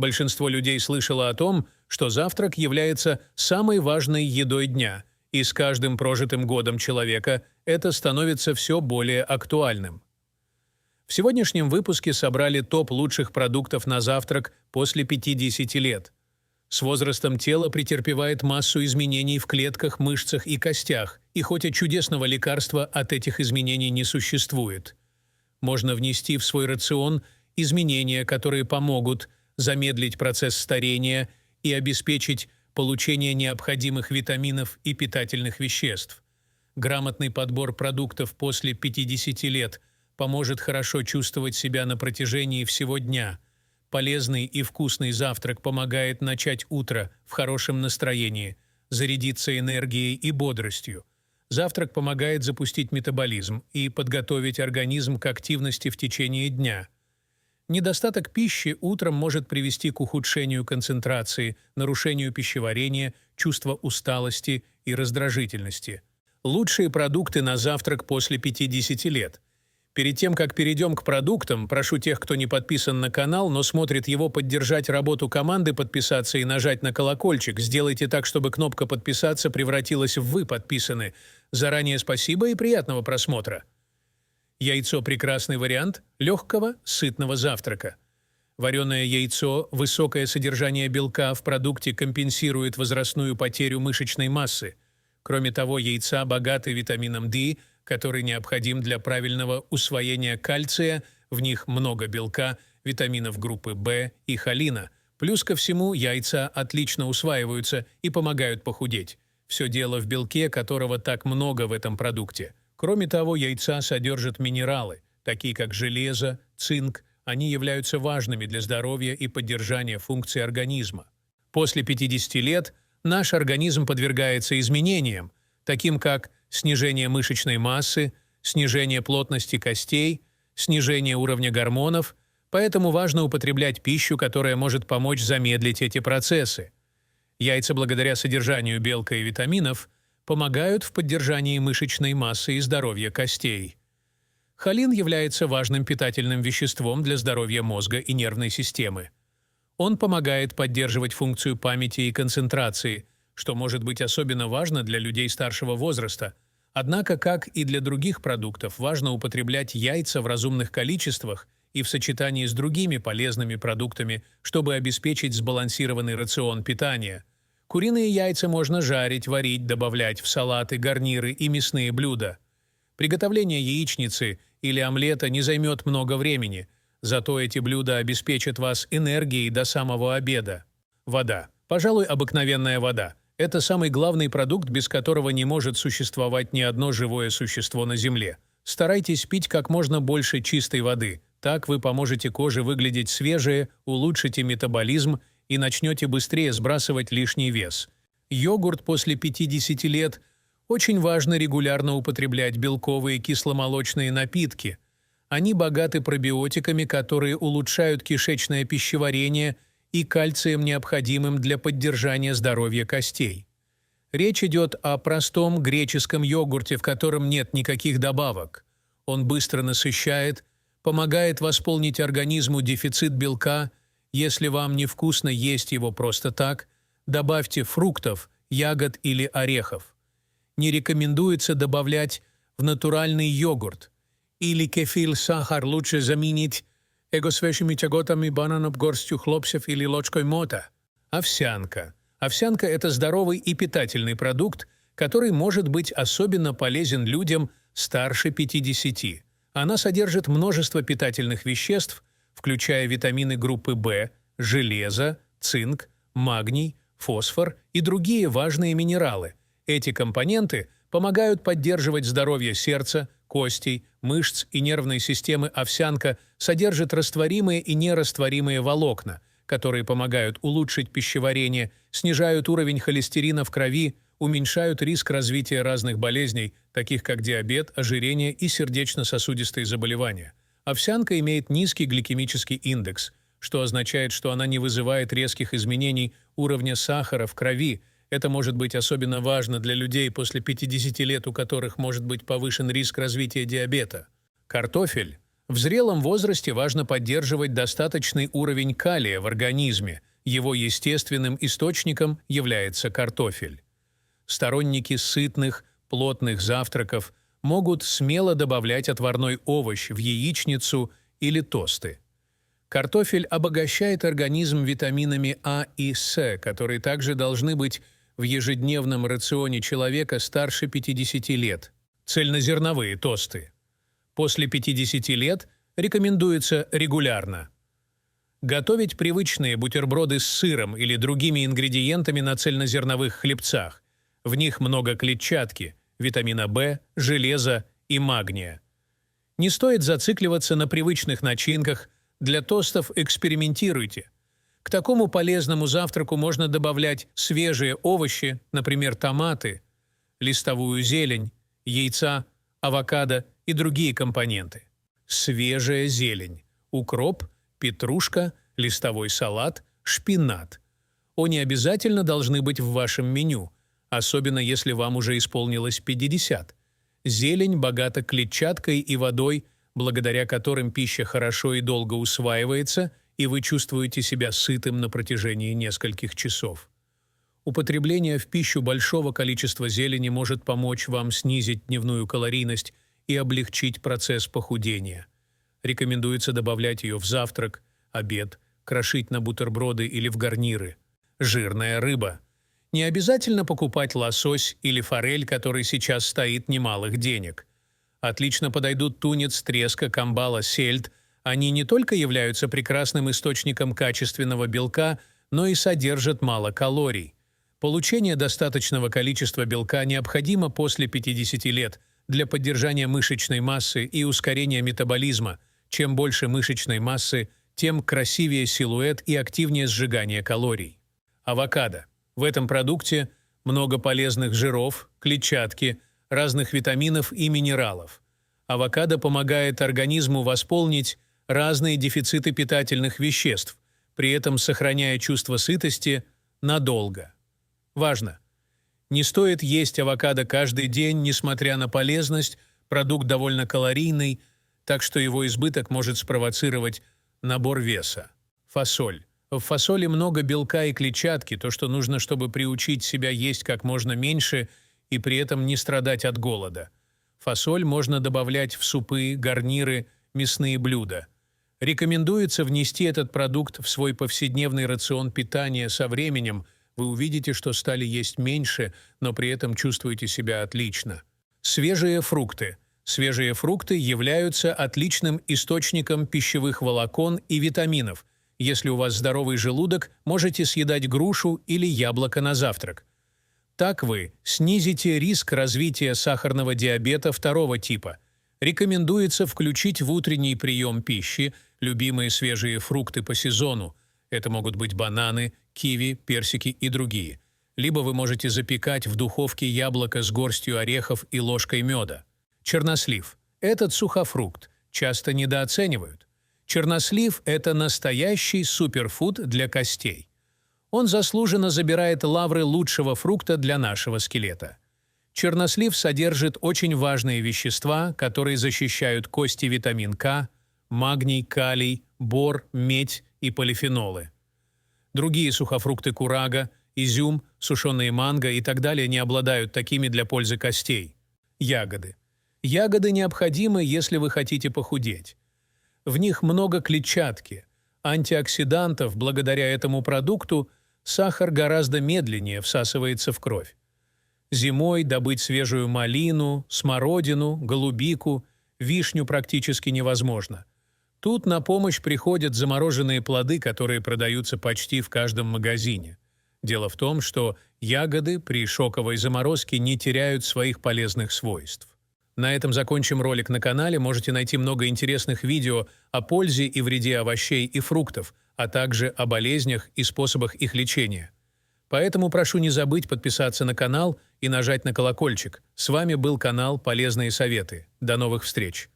Большинство людей слышало о том, что завтрак является самой важной едой дня, и с каждым прожитым годом человека это становится все более актуальным. В сегодняшнем выпуске собрали топ лучших продуктов на завтрак после 50 лет. С возрастом тело претерпевает массу изменений в клетках, мышцах и костях, и хоть и чудесного лекарства от этих изменений не существует. Можно внести в свой рацион изменения, которые помогут замедлить процесс старения и обеспечить получение необходимых витаминов и питательных веществ. Грамотный подбор продуктов после 50 лет поможет хорошо чувствовать себя на протяжении всего дня. Полезный и вкусный завтрак помогает начать утро в хорошем настроении, зарядиться энергией и бодростью. Завтрак помогает запустить метаболизм и подготовить организм к активности в течение дня. Недостаток пищи утром может привести к ухудшению концентрации, нарушению пищеварения, чувства усталости и раздражительности. Лучшие продукты на завтрак после 50 лет. Перед тем, как перейдем к продуктам, прошу тех, кто не подписан на канал, но смотрит его, поддержать работу команды, подписаться и нажать на колокольчик. Сделайте так, чтобы кнопка «Подписаться» превратилась в «Вы подписаны». Заранее спасибо и приятного просмотра. Яйцо – прекрасный вариант легкого, сытного завтрака. Вареное яйцо, высокое содержание белка в продукте компенсирует возрастную потерю мышечной массы. Кроме того, яйца богаты витамином D, который необходим для правильного усвоения кальция, в них много белка, витаминов группы В и холина. Плюс ко всему, яйца отлично усваиваются и помогают похудеть. Все дело в белке, которого так много в этом продукте. Кроме того, яйца содержат минералы, такие как железо, цинк. Они являются важными для здоровья и поддержания функций организма. После 50 лет наш организм подвергается изменениям, таким как снижение мышечной массы, снижение плотности костей, снижение уровня гормонов, поэтому важно употреблять пищу, которая может помочь замедлить эти процессы. Яйца, благодаря содержанию белка и витаминов, помогают в поддержании мышечной массы и здоровья костей. Холин является важным питательным веществом для здоровья мозга и нервной системы. Он помогает поддерживать функцию памяти и концентрации, что может быть особенно важно для людей старшего возраста. Однако, как и для других продуктов, важно употреблять яйца в разумных количествах и в сочетании с другими полезными продуктами, чтобы обеспечить сбалансированный рацион питания. Куриные яйца можно жарить, варить, добавлять в салаты, гарниры и мясные блюда. Приготовление яичницы или омлета не займет много времени, зато эти блюда обеспечат вас энергией до самого обеда. Вода. Пожалуй, обыкновенная вода. Это самый главный продукт, без которого не может существовать ни одно живое существо на Земле. Старайтесь пить как можно больше чистой воды. Так вы поможете коже выглядеть свежее, улучшите метаболизм и начнете быстрее сбрасывать лишний вес. Йогурт после 50 лет. Очень важно регулярно употреблять белковые кисломолочные напитки. Они богаты пробиотиками, которые улучшают кишечное пищеварение и кальцием, необходимым для поддержания здоровья костей. Речь идет о простом греческом йогурте, в котором нет никаких добавок. Он быстро насыщает, помогает восполнить организму дефицит белка. Если вам невкусно есть его просто так, добавьте фруктов, ягод или орехов. Не рекомендуется добавлять в натуральный йогурт. Или кефир, сахар лучше заменить свежими ягодами, бананом, горстью хлопьев или ложкой меда. Овсянка. Овсянка – это здоровый и питательный продукт, который может быть особенно полезен людям старше 50. Она содержит множество питательных веществ, включая витамины группы В, железо, цинк, магний, фосфор и другие важные минералы. Эти компоненты помогают поддерживать здоровье сердца, костей, мышц и нервной системы. Овсянка содержит растворимые и нерастворимые волокна, которые помогают улучшить пищеварение, снижают уровень холестерина в крови, уменьшают риск развития разных болезней, таких как диабет, ожирение и сердечно-сосудистые заболевания. Овсянка имеет низкий гликемический индекс, что означает, что она не вызывает резких изменений уровня сахара в крови. Это может быть особенно важно для людей после 50 лет, у которых может быть повышен риск развития диабета. Картофель. В зрелом возрасте важно поддерживать достаточный уровень калия в организме. Его естественным источником является картофель. Сторонники сытных, плотных завтраков могут смело добавлять отварной овощ в яичницу или тосты. Картофель обогащает организм витаминами А и С, которые также должны быть в ежедневном рационе человека старше 50 лет. Цельнозерновые тосты. После 50 лет рекомендуется регулярно. Готовить привычные бутерброды с сыром или другими ингредиентами на цельнозерновых хлебцах. В них много клетчатки, витамина В, железа и магния. Не стоит зацикливаться на привычных начинках, для тостов экспериментируйте. К такому полезному завтраку можно добавлять свежие овощи, например, томаты, листовую зелень, яйца, авокадо и другие компоненты. Свежая зелень, укроп, петрушка, листовой салат, шпинат. Они обязательно должны быть в вашем меню, особенно если вам уже исполнилось 50. Зелень богата клетчаткой и водой, благодаря которым пища хорошо и долго усваивается, и вы чувствуете себя сытым на протяжении нескольких часов. Употребление в пищу большого количества зелени может помочь вам снизить дневную калорийность и облегчить процесс похудения. Рекомендуется добавлять ее в завтрак, обед, крошить на бутерброды или в гарниры. Жирная рыба. Не обязательно покупать лосось или форель, который сейчас стоит немалых денег. Отлично подойдут тунец, треска, камбала, сельдь. Они не только являются прекрасным источником качественного белка, но и содержат мало калорий. Получение достаточного количества белка необходимо после 50 лет для поддержания мышечной массы и ускорения метаболизма. Чем больше мышечной массы, тем красивее силуэт и активнее сжигание калорий. Авокадо. В этом продукте много полезных жиров, клетчатки, разных витаминов и минералов. Авокадо помогает организму восполнить разные дефициты питательных веществ, при этом сохраняя чувство сытости надолго. Важно! Не стоит есть авокадо каждый день, несмотря на полезность, продукт довольно калорийный, так что его избыток может спровоцировать набор веса. Фасоль. В фасоли много белка и клетчатки, то, что нужно, чтобы приучить себя есть как можно меньше и при этом не страдать от голода. Фасоль можно добавлять в супы, гарниры, мясные блюда. Рекомендуется внести этот продукт в свой повседневный рацион питания со временем. Вы увидите, что стали есть меньше, но при этом чувствуете себя отлично. Свежие фрукты. Свежие фрукты являются отличным источником пищевых волокон и витаминов. Если у вас здоровый желудок, можете съедать грушу или яблоко на завтрак. Так вы снизите риск развития сахарного диабета второго типа. Рекомендуется включить в утренний прием пищи любимые свежие фрукты по сезону. Это могут быть бананы, киви, персики и другие. Либо вы можете запекать в духовке яблоко с горстью орехов и ложкой меда. Чернослив. Этот сухофрукт часто недооценивают. Чернослив – это настоящий суперфуд для костей. Он заслуженно забирает лавры лучшего фрукта для нашего скелета. Чернослив содержит очень важные вещества, которые защищают кости: витамин К, магний, калий, бор, медь и полифенолы. Другие сухофрукты курага, изюм, сушеные манго и так далее не обладают такими для пользы костей. Ягоды. Ягоды необходимы, если вы хотите похудеть. В них много клетчатки, антиоксидантов. Благодаря этому продукту сахар гораздо медленнее всасывается в кровь. Зимой добыть свежую малину, смородину, голубику, вишню практически невозможно. Тут на помощь приходят замороженные плоды, которые продаются почти в каждом магазине. Дело в том, что ягоды при шоковой заморозке не теряют своих полезных свойств. На этом закончим ролик на канале. Можете найти много интересных видео о пользе и вреде овощей и фруктов, а также о болезнях и способах их лечения. Поэтому прошу не забыть подписаться на канал и нажать на колокольчик. С вами был канал «Полезные советы». До новых встреч!